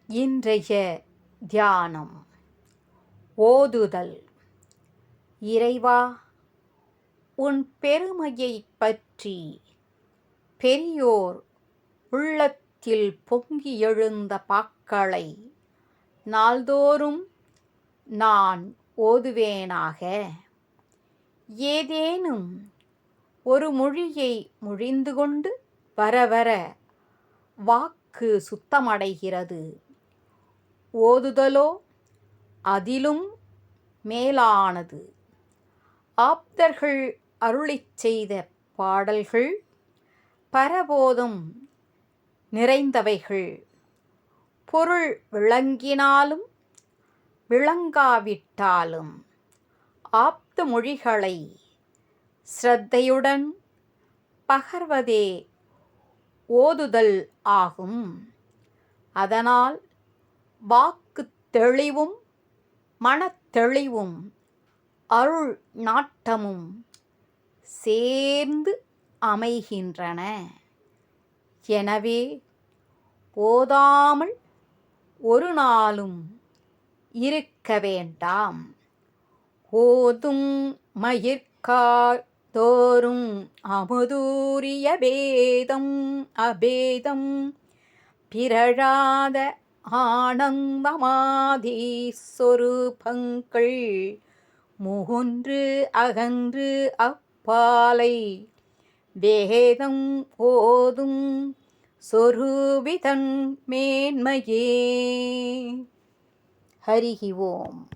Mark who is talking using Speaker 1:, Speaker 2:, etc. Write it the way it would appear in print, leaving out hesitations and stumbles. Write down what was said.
Speaker 1: இன்றைய தியானம் ஓதுதல். இறைவா, உன் பெருமையைப் பற்றி பெரியோர் உள்ளத்தில் பொங்கி எழுந்த பாக்களை நாள்தோறும் நான் ஓதுவேனாக. ஏதேனும் ஒரு மொழியை மொழிந்து கொண்டு வர வர வாக்கு சுத்தமடைகிறது. ஓதுதலோ அதிலும் மேலானது. ஆப்தர்கள் அருளிச் செய்த பாடல்கள் பரபோதம் நிறைந்தவைகள். பொருள் விளங்கினாலும் விளங்காவிட்டாலும் ஆப்த மொழிகளை சிரத்தையுடன் பகர்வதே ஓதுதல் ஆகும். அதனால் வாக்கு தெளிவும் மனத்தெளிவும் அருள் நாட்டமும் சேர்ந்து அமைகின்றன. எனவே ஓதாமல் ஒரு நாளும் இருக்க வேண்டாம். ஓதும் மயிர்கார் தோறும் அமுதூரிய பேதம் அபேதம் பிறழாத ஆனந்தமாதி சொரூபங்கள் மூன்று அகன்று அப்பாலை வேதம் ஓதும் சொரூபிதன் மேன்மையே. ஹரிஹி ஓம்.